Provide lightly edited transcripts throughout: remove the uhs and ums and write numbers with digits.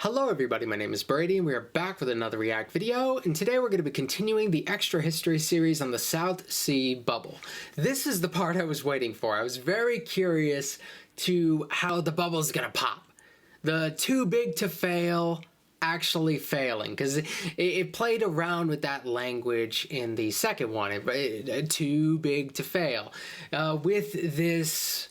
Hello everybody, my name is Brady and we are back with another React video, and today we're going to be continuing the extra history series on the South Sea bubble. This is the part I was waiting for. I was very curious to how the bubble is going to pop. The too big to fail actually failing, because it played around with that language in the second one, too big to fail, with this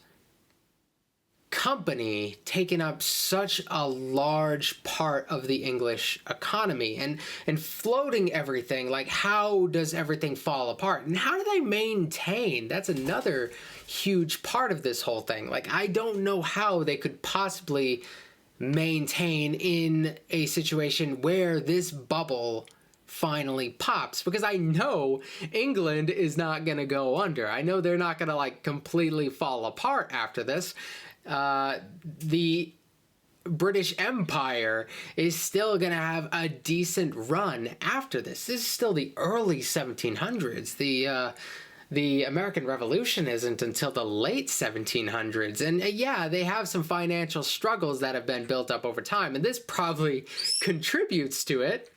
company taking up such a large part of the English economy and floating everything. Like, how does everything fall apart and how do they maintain? That's another huge part of this whole thing. Like, I don't know how they could possibly maintain in a situation where this bubble finally pops, because I know England is not gonna go under. I know they're not gonna like completely fall apart after this. The British Empire is still going to have a decent run after this. This is still the early 1700s. The American Revolution isn't until the late 1700s. And yeah, they have some financial struggles that have been built up over time, and this probably contributes to it.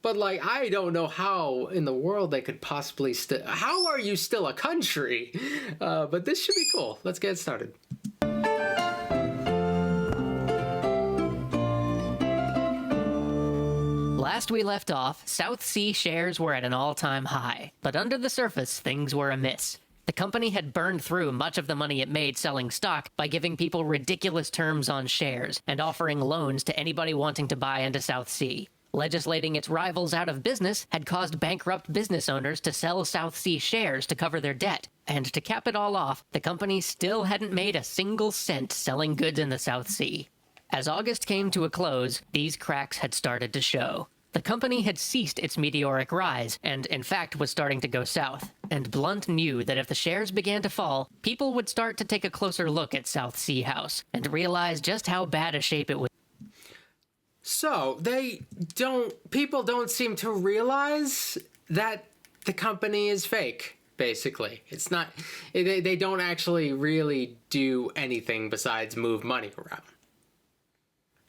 But, like, I don't know how in the world they could possibly how are you still a country? But this should be cool. Let's get started. Last we left off, South Sea shares were at an all-time high, but under the surface, things were amiss. The company had burned through much of the money it made selling stock by giving people ridiculous terms on shares and offering loans to anybody wanting to buy into South Sea. Legislating its rivals out of business had caused bankrupt business owners to sell South Sea shares to cover their debt. And to cap it all off, the company still hadn't made a single cent selling goods in the South Sea. As August came to a close, these cracks had started to show. The company had ceased its meteoric rise, and in fact was starting to go south. And Blunt knew that if the shares began to fall, people would start to take a closer look at South Sea House, and realize just how bad a shape it was. So, people don't seem to realize that the company is fake, basically. It's not, they don't actually really do anything besides move money around.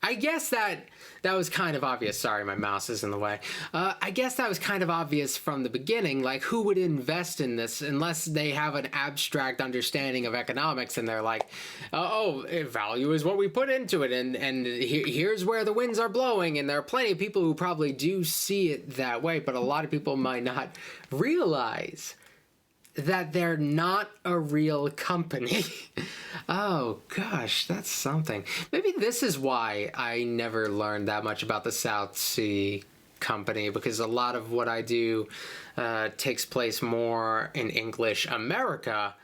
I guess that was kind of obvious. Sorry, my mouse is in the way. I guess that was kind of obvious from the beginning. Like, who would invest in this unless they have an abstract understanding of economics and they're like, oh, value is what we put into it, and here's where the winds are blowing. And there are plenty of people who probably do see it that way, but a lot of people might not realize that they're not a real company. Oh gosh, that's something. Maybe this is why I never learned that much about the South Sea Company, because a lot of what I do takes place more in English America,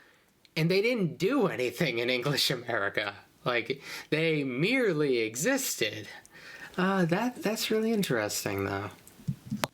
and they didn't do anything in English America. Like, they merely existed. That's really interesting, though.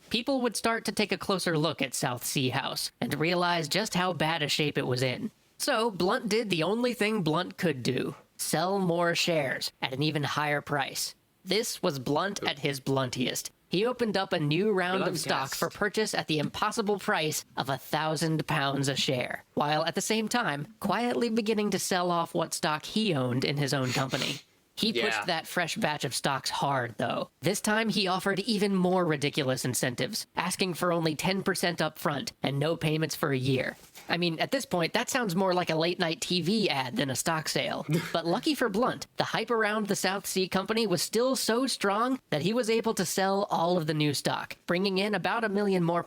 People would start to take a closer look at South Sea House and realize just how bad a shape it was in. So Blunt did the only thing Blunt could do: sell more shares at an even higher price. This was Blunt at his bluntiest. He opened up a new round of stock for purchase at the impossible price of £1,000 a share, while at the same time quietly beginning to sell off what stock he owned in his own company. He pushed that fresh batch of stocks hard, though. This time, he offered even more ridiculous incentives, asking for only 10% up front and no payments for a year. I mean, at this point, that sounds more like a late-night TV ad than a stock sale. But lucky for Blunt, the hype around the South Sea Company was still so strong that he was able to sell all of the new stock, bringing in about £1 million more.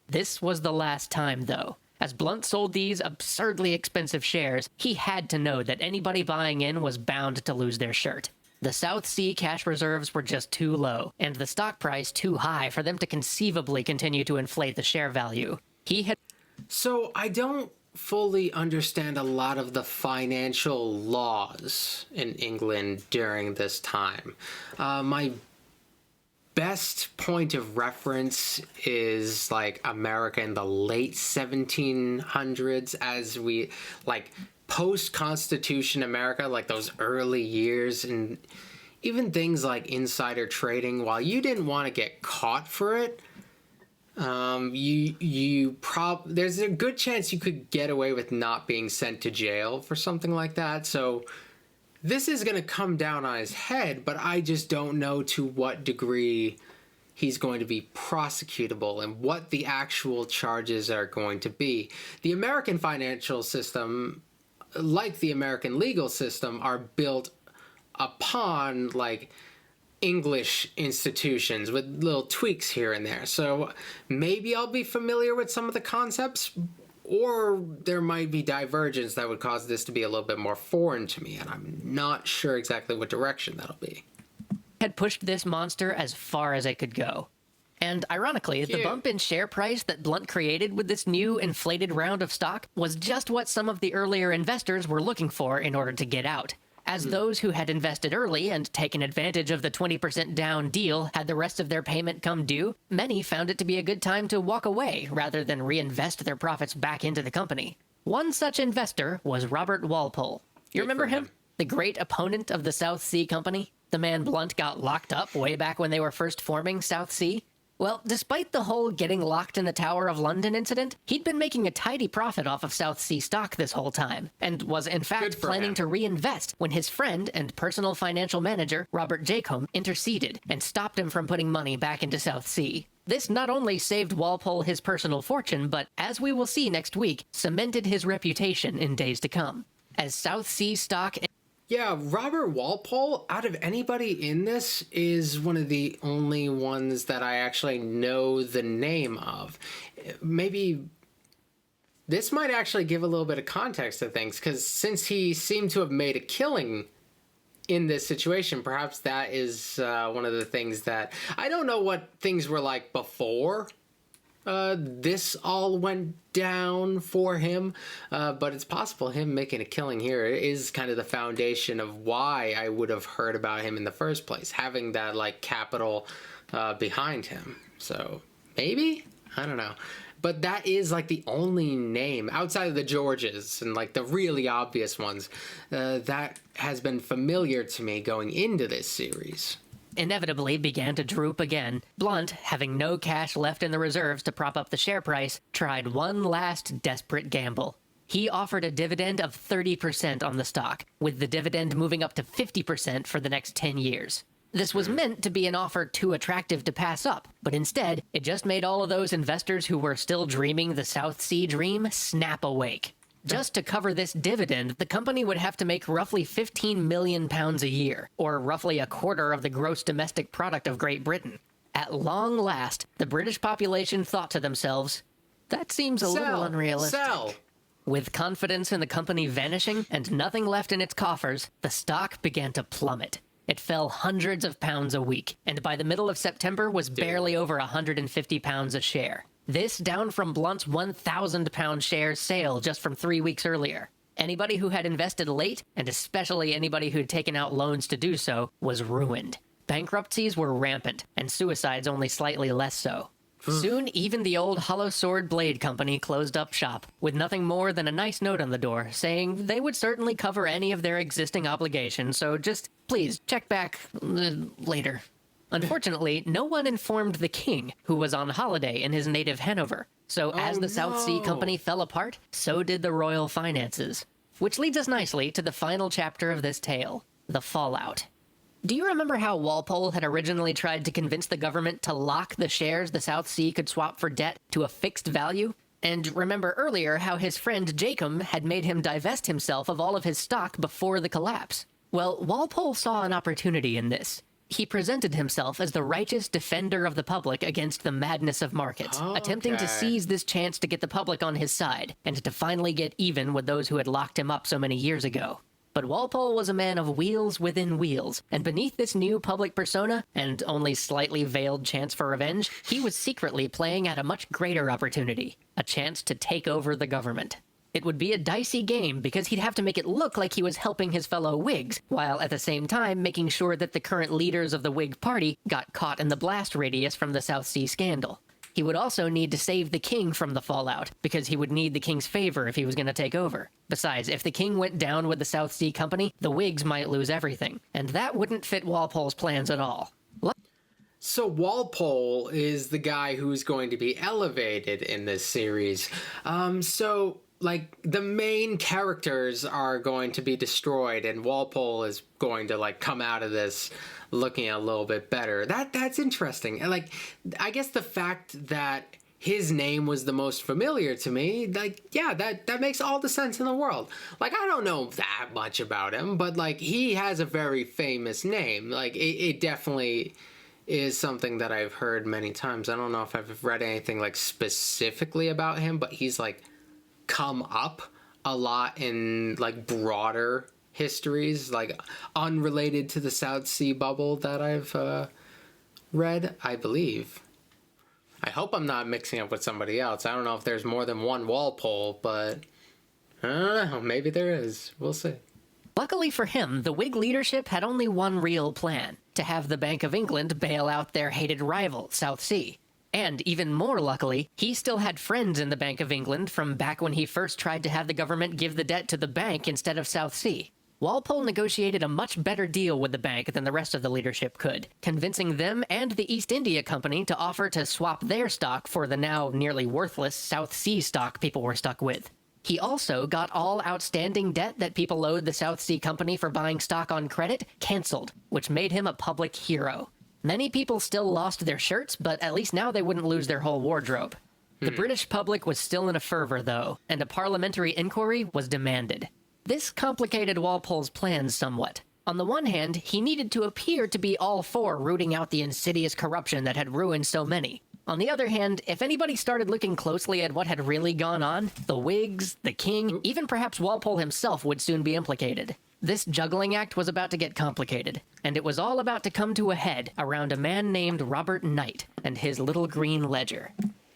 This was the last time, though. As Blunt sold these absurdly expensive shares, he had to know that anybody buying in was bound to lose their shirt. The South Sea cash reserves were just too low, and the stock price too high for them to conceivably continue to inflate the share value. So I don't fully understand a lot of the financial laws in England during this time. My best point of reference is like America in the late 1700s, as we like post-Constitution America, like those early years, and even things like insider trading. While you didn't want to get caught for it, there's a good chance you could get away with not being sent to jail for something like that. So this is going to come down on his head, but I just don't know to what degree he's going to be prosecutable and what the actual charges are going to be. The American financial system, like the American legal system, are built upon like English institutions with little tweaks here and there. So maybe I'll be familiar with some of the concepts, or there might be divergence that would cause this to be a little bit more foreign to me, and I'm not sure exactly what direction that'll be. Had pushed this monster as far as it could go. And ironically, the bump in share price that Blunt created with this new inflated round of stock was just what some of the earlier investors were looking for in order to get out. As those who had invested early and taken advantage of the 20% down deal had the rest of their payment come due, many found it to be a good time to walk away rather than reinvest their profits back into the company. One such investor was Robert Walpole. You remember him? The great opponent of the South Sea Company? The man Blunt got locked up way back when they were first forming South Sea? Well, despite the whole getting locked in the Tower of London incident, he'd been making a tidy profit off of South Sea stock this whole time, and was in fact planning to reinvest when his friend and personal financial manager, Robert Jacomb, interceded and stopped him from putting money back into South Sea. This not only saved Walpole his personal fortune, but, as we will see next week, cemented his reputation in days to come. As South Sea stock... Yeah, Robert Walpole, out of anybody in this, is one of the only ones that I actually know the name of. Maybe this might actually give a little bit of context to things, because since he seemed to have made a killing in this situation, perhaps that is one of the things that... I don't know what things were like before this all went down for him, but it's possible him making a killing here is kind of the foundation of why I would have heard about him in the first place, having that like capital behind him. So maybe, I don't know, but that is like the only name outside of the Georges and like the really obvious ones that has been familiar to me going into this series. Inevitably began to droop again. Blunt, having no cash left in the reserves to prop up the share price, tried one last desperate gamble. He offered a dividend of 30% on the stock, with the dividend moving up to 50% for the next 10 years. This was meant to be an offer too attractive to pass up, but instead, it just made all of those investors who were still dreaming the South Sea dream snap awake. Just to cover this dividend, the company would have to make roughly £15 million a year, or roughly a quarter of the gross domestic product of Great Britain. At long last, the British population thought to themselves, that seems a little unrealistic. Sell. With confidence in the company vanishing and nothing left in its coffers, the stock began to plummet. It fell hundreds of pounds a week, and by the middle of September was barely over £150 a share. This down from Blunt's £1,000 share sale just from 3 weeks earlier. Anybody who had invested late, and especially anybody who'd taken out loans to do so, was ruined. Bankruptcies were rampant, and suicides only slightly less so. Soon, even the old Hollow Sword Blade Company closed up shop, with nothing more than a nice note on the door saying they would certainly cover any of their existing obligations, so just please check back later. Unfortunately, no one informed the king, who was on holiday in his native Hanover. So as the South Sea Company fell apart, so did the royal finances. Which leads us nicely to the final chapter of this tale, the fallout. Do you remember how Walpole had originally tried to convince the government to lock the shares the South Sea could swap for debt to a fixed value? And remember earlier how his friend Jacomb had made him divest himself of all of his stock before the collapse? Well, Walpole saw an opportunity in this. He presented himself as the righteous defender of the public against the madness of markets, attempting to seize this chance to get the public on his side, and to finally get even with those who had locked him up so many years ago. But Walpole was a man of wheels within wheels, and beneath this new public persona, and only slightly veiled chance for revenge, he was secretly playing at a much greater opportunity, a chance to take over the government. It would be a dicey game because he'd have to make it look like he was helping his fellow Whigs, while at the same time making sure that the current leaders of the Whig party got caught in the blast radius from the South Sea scandal. He would also need to save the king from the fallout, because he would need the king's favor if he was going to take over. Besides, if the king went down with the South Sea Company, the Whigs might lose everything, and that wouldn't fit Walpole's plans at all. So Walpole is the guy who's going to be elevated in this series. So like the main characters are going to be destroyed, and Walpole is going to like come out of this looking a little bit better. That's interesting. And like, I guess the fact that his name was the most familiar to me, like, yeah, that makes all the sense in the world. Like, I don't know that much about him, but like, he has a very famous name. Like, it definitely is something that I've heard many times. I don't know if I've read anything like specifically about him, but he's like come up a lot in like broader histories, like unrelated to the South Sea bubble that I've read, I believe. I hope I'm not mixing up with somebody else. I don't know if there's more than one Walpole, but I don't know. Maybe there is. We'll see. Luckily for him, the Whig leadership had only one real plan: to have the Bank of England bail out their hated rival, South Sea. And even more luckily, he still had friends in the Bank of England from back when he first tried to have the government give the debt to the bank instead of South Sea. Walpole negotiated a much better deal with the bank than the rest of the leadership could, convincing them and the East India Company to offer to swap their stock for the now nearly worthless South Sea stock people were stuck with. He also got all outstanding debt that people owed the South Sea Company for buying stock on credit cancelled, which made him a public hero. Many people still lost their shirts, but at least now they wouldn't lose their whole wardrobe. The British public was still in a fervor, though, and a parliamentary inquiry was demanded. This complicated Walpole's plans somewhat. On the one hand, he needed to appear to be all for rooting out the insidious corruption that had ruined so many. On the other hand, if anybody started looking closely at what had really gone on, the Whigs, the king, even perhaps Walpole himself would soon be implicated. This juggling act was about to get complicated, and it was all about to come to a head around a man named Robert Knight and his little green ledger.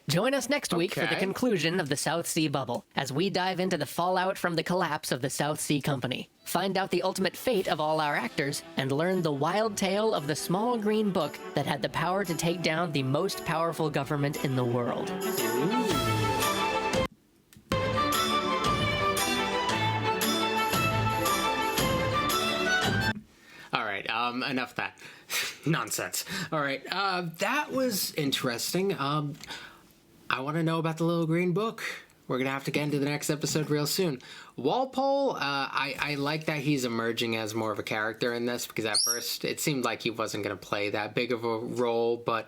Join us next week for the conclusion of the South Sea bubble, as we dive into the fallout from the collapse of the South Sea Company, find out the ultimate fate of all our actors, and learn the wild tale of the small green book that had the power to take down the most powerful government in the world. All right, enough of that nonsense. All right, that was interesting. I want to know about the little green book. We're going to have to get into the next episode real soon. Walpole, I like that he's emerging as more of a character in this, because at first it seemed like he wasn't going to play that big of a role, but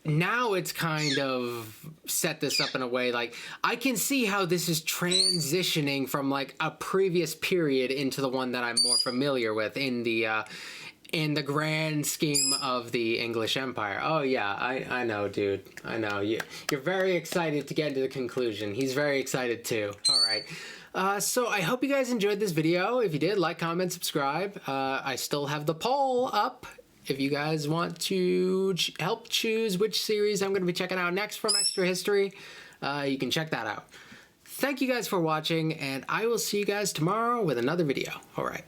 now it's kind of set this up in a way, like, I can see how this is transitioning from like a previous period into the one that I'm more familiar with in the grand scheme of the English Empire. Oh yeah, I know, dude. I know. You're very excited to get into the conclusion. He's very excited too. All right. So I hope you guys enjoyed this video. If you did, like, comment, subscribe. I still have the poll up if you guys want to help choose which series I'm going to be checking out next from Extra History. You can check that out. Thank you guys for watching, and I will see you guys tomorrow with another video. All right.